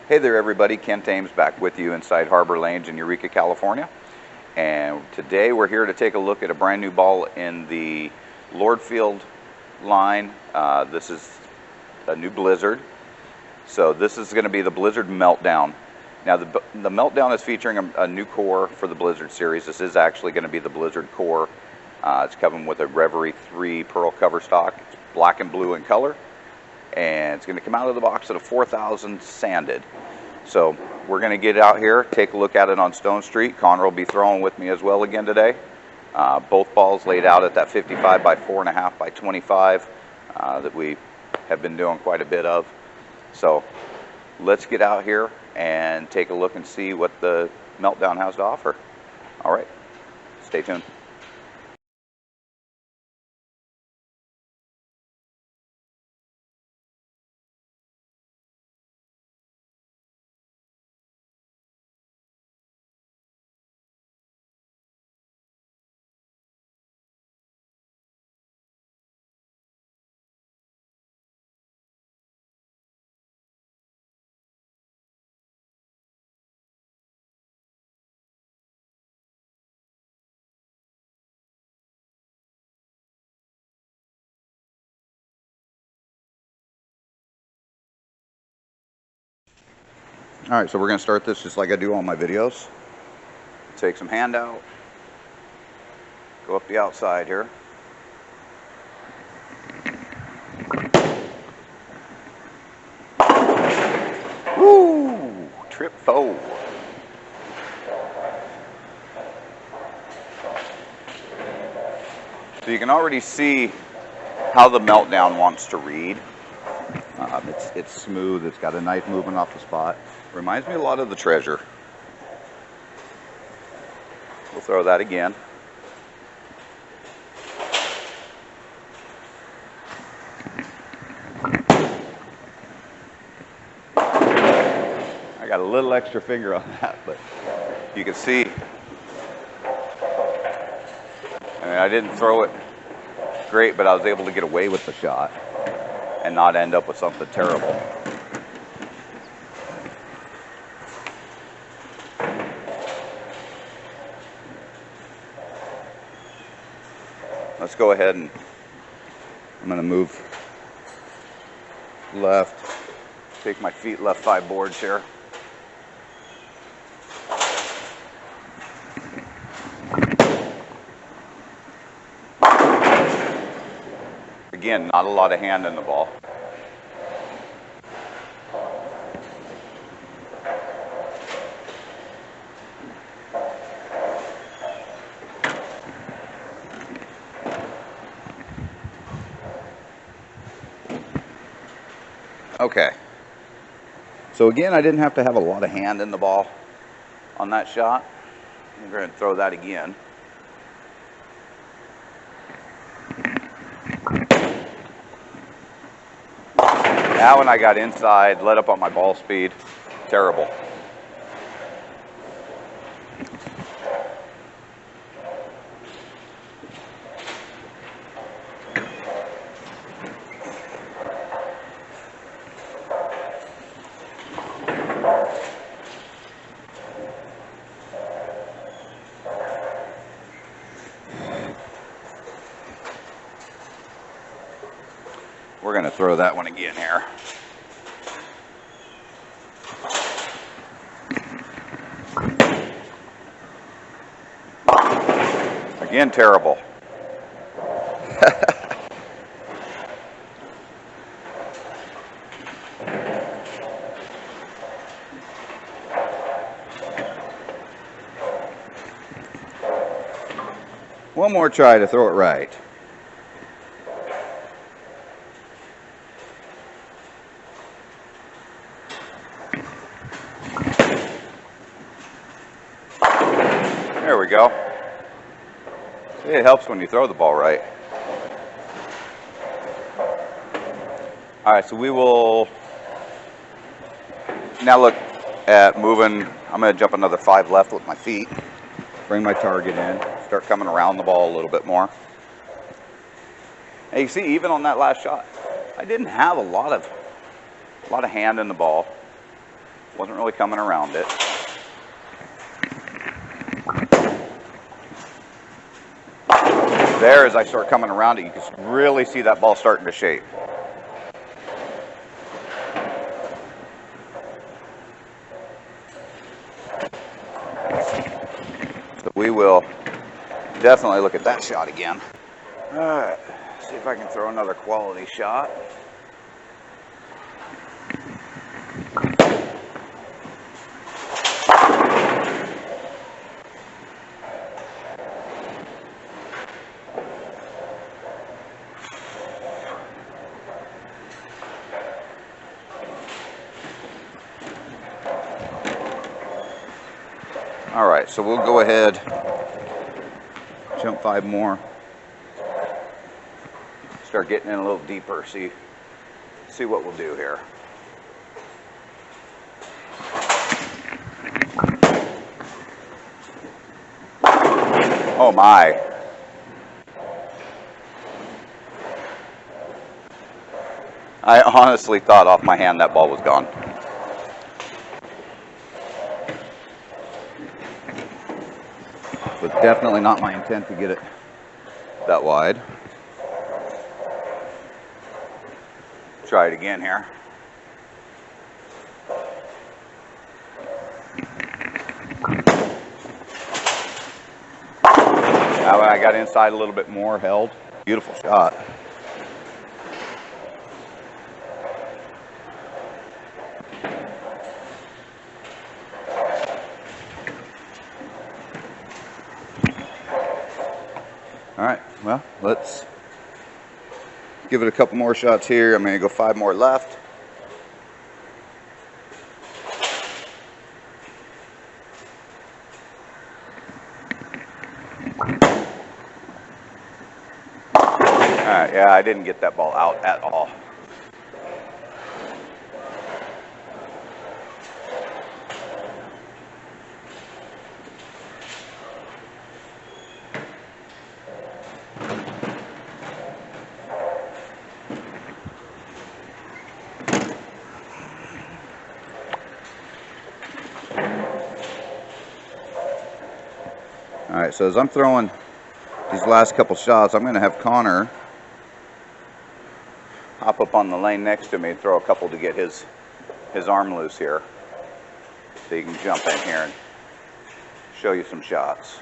Hey there everybody, Kent Ames back with you inside Harbor Lanes in Eureka, California. And today we're here to take a look at a brand new ball in the Lordfield line. This is a new Blizzard. So this is going to be the Blizzard Meltdown. Now the Meltdown is featuring a new core for the Blizzard series. This is actually going to be the Blizzard core. It's coming with a Reverie 3 pearl cover stock. It's black and blue in color. And it's going to come out of the box at a 4,000 sanded. So we're going to get out here, take a look at it on Stone Street. Connor will be throwing with me as well again today. Both balls laid out at that 55 by 4.5 by 25 that we have been doing quite a bit of. So let's get out here and take a look and see what the Meltdown has to offer. All right, stay tuned. All right, so we're going to start this just like I do on my videos. Take some hand out, go up the outside here. Woo! Trip foe. So you can already see how the Meltdown wants to read. It's smooth, it's got a nice movement off the spot. Reminds me a lot of the Treasure. We'll throw that again. I got a little extra finger on that, but you can see. I mean, I didn't throw it great, but I was able to get away with the shot and not end up with something terrible. Let's go ahead and I'm going to move left, take my feet left 5 boards here. Again, not a lot of hand in the ball. Okay, so again, I didn't have to have a lot of hand in the ball on that shot. I'm going to throw that again. Now when I got inside, let up on my ball speed, terrible. We're going to throw that one again here. Again, terrible. One more try to throw it right. There we go. It helps when you throw the ball right. All right, so we will now look at moving. I'm going to jump another 5 left with my feet, bring my target in, start coming around the ball a little bit more. And you see, even on that last shot, I didn't have a lot of hand in the ball. Wasn't really coming around it. There, as I start coming around it, you can really see that ball starting to shape. So we will definitely look at that shot again. All right, see if I can throw another quality shot. All right, so we'll go ahead, jump 5 more, start getting in a little deeper, see what we'll do here. Oh my. I honestly thought off my hand that ball was gone. But definitely not my intent to get it that wide. Try it again here. Now I got inside a little bit more, held. Beautiful shot. All right, well, let's give it a couple more shots here. I'm going to go 5 more left. All right, yeah, I didn't get that ball out at all. All right, so as I'm throwing these last couple shots, I'm going to have Connor hop up on the lane next to me and throw a couple to get his arm loose here. So you can jump in here and show you some shots.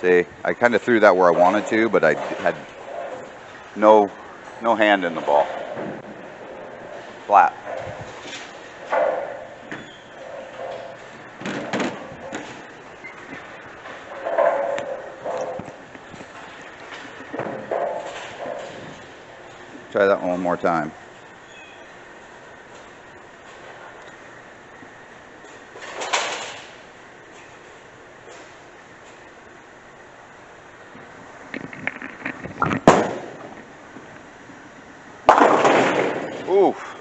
See, I kind of threw that where I wanted to, but I had no hand in the ball. Flat. Try that one more time. Oof.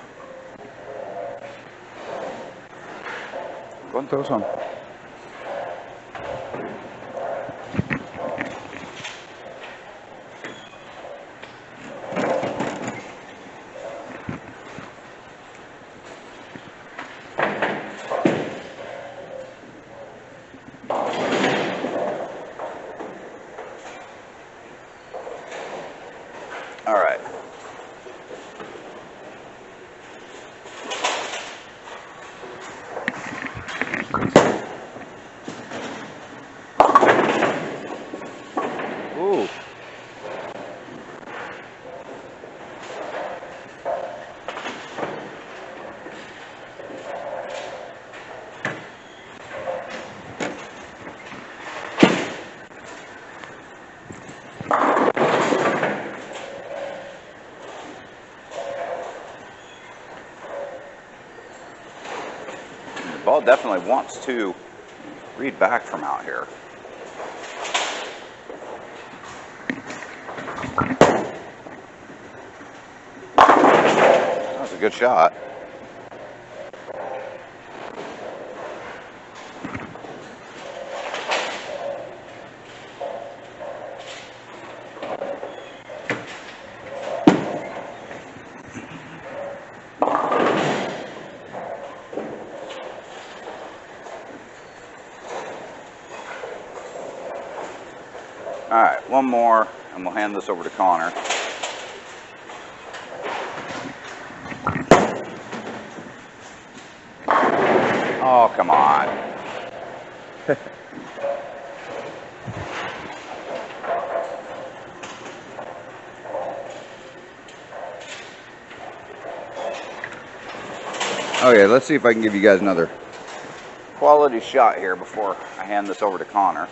Go and throw some. All right. Ooh. The ball definitely wants to read back from out here. That was a good shot. All right, one more, and we'll hand this over to Connor. Oh, come on. Okay, let's see if I can give you guys another quality shot here before I hand this over to Connor.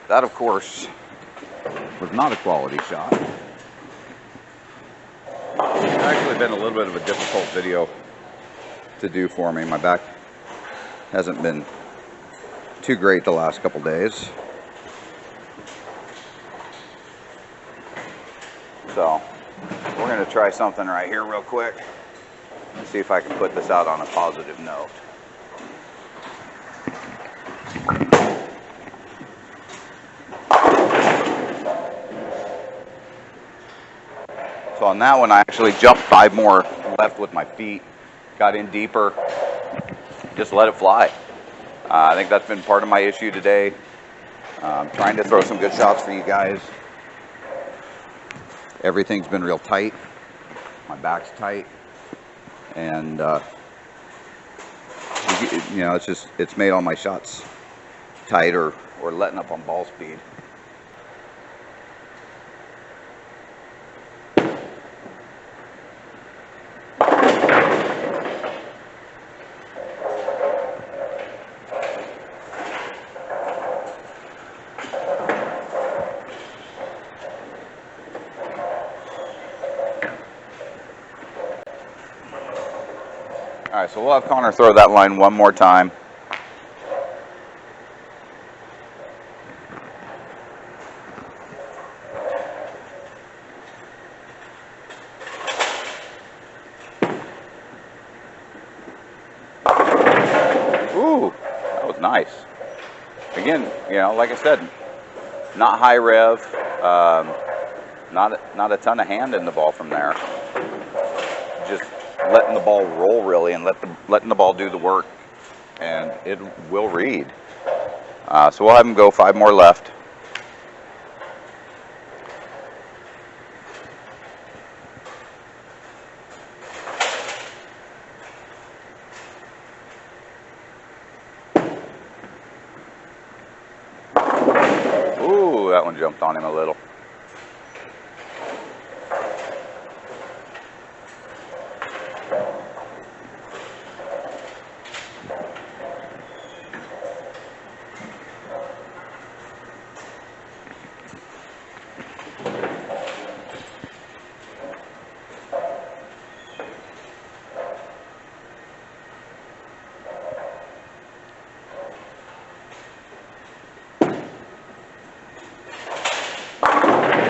That, of course, was not a quality shot. It's actually been a little bit of a difficult video to do for me. My back hasn't been too great the last couple days. So, we're going to try something right here real quick and see if I can put this out on a positive note. So on that one, I actually jumped 5 more left with my feet, got in deeper, just let it fly. I think that's been part of my issue today. I'm trying to throw some good shots for you guys. Everything's been real tight. My back's tight. And, you know, it's made all my shots tight or letting up on ball speed. All right, so we'll have Connor throw that line one more time. Ooh, that was nice. Again, you know, like I said, not high rev, not a ton of hand in the ball from there. Just letting the ball roll really, and letting the ball do the work, and it will read. So we'll have him go 5 more left. Ooh, that one jumped on him a little.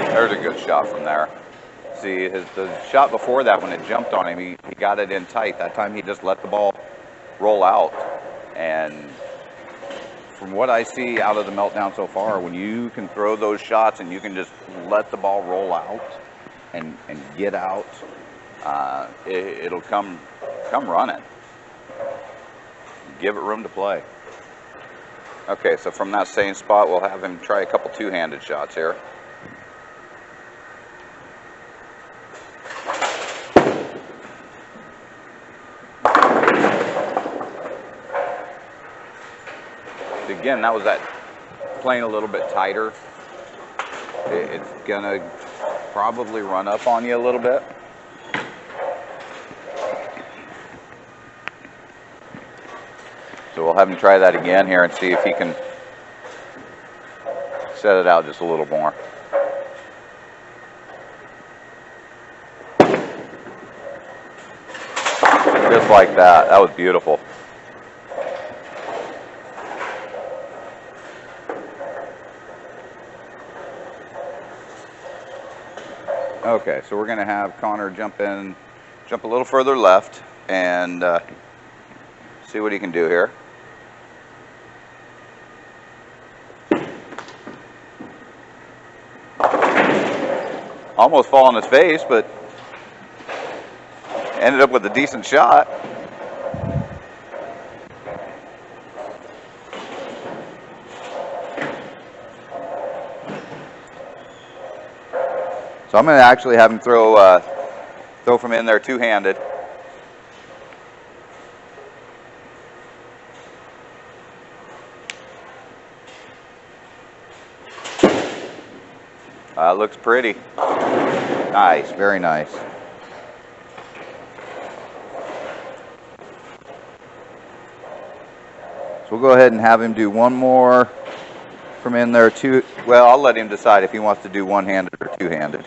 There's a good shot from there. See, the shot before that, when it jumped on him, he got it in tight. That time he just let the ball roll out. And from what I see out of the Meltdown so far, when you can throw those shots and you can just let the ball roll out and get out, it'll come running. Give it room to play. Okay, so from that same spot, we'll have him try a couple two-handed shots here. Again, that was that playing a little bit tighter. It's gonna probably run up on you a little bit. So we'll have him try that again here and see if he can set it out just a little more. Just like that. That was beautiful. Okay, so we're going to have Connor jump a little further left and see what he can do here. Almost fall on his face, but ended up with a decent shot. So I'm going to actually have him throw from in there two-handed. Looks pretty. Nice, very nice. So we'll go ahead and have him do one more from in there. Well, I'll let him decide if he wants to do one-handed or two-handed.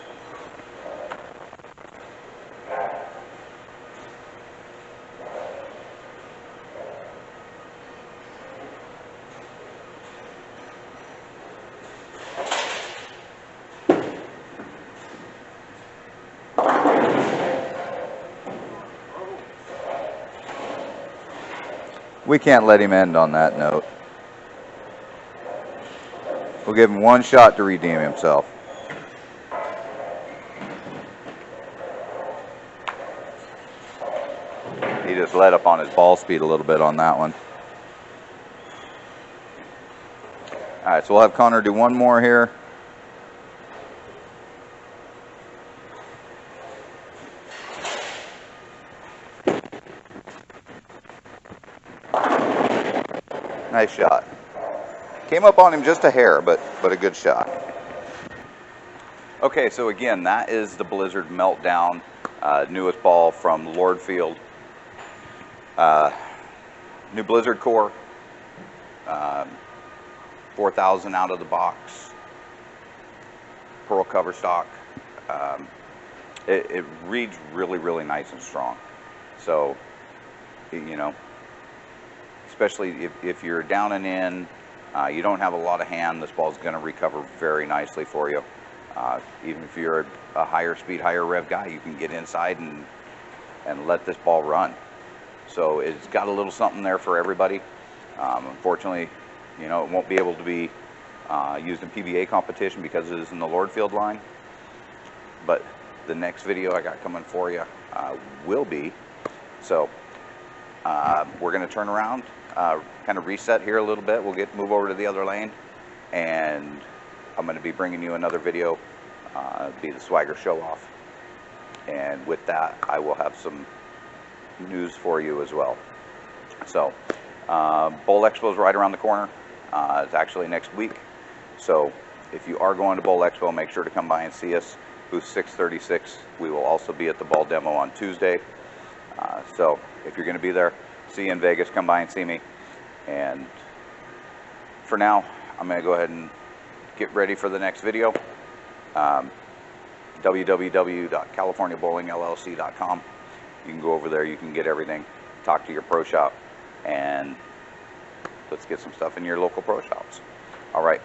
We can't let him end on that note. We'll give him one shot to redeem himself. He just let up on his ball speed a little bit on that one. All right, so we'll have Connor do one more here. Nice shot. Came up on him just a hair, but a good shot. Okay, so again, that is the Blizzard Meltdown, newest ball from Lord Field. New Blizzard core, 4,000 out of the box, pearl cover stock. It reads really, really nice and strong. So, you know, especially if you're down and in, you don't have a lot of hand, this ball is going to recover very nicely for you. Even if you're a higher speed, higher rev guy, you can get inside and let this ball run. So it's got a little something there for everybody. Unfortunately, you know, it won't be able to be used in PBA competition because it is in the Lord Field line. But the next video I got coming for you will be. So we're going to turn around, kind of reset here a little bit. We'll move over to the other lane, and I'm going to be bringing you another video, be the Swagger show off. And with that, I will have some news for you as well. So Bowl Expo is right around the corner. It's actually next week. So if you are going to Bowl Expo, make sure to come by and see us. Booth 636. We will also be at the ball demo on Tuesday. So if you're going to be there, see you in Vegas, come by and see me. And for now, I'm going to go ahead and get ready for the next video. www.californiabowlingllc.com. You can go over there, you can get everything, talk to your pro shop, and let's get some stuff in your local pro shops. All right,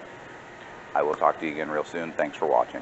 I will talk to you again real soon. Thanks for watching.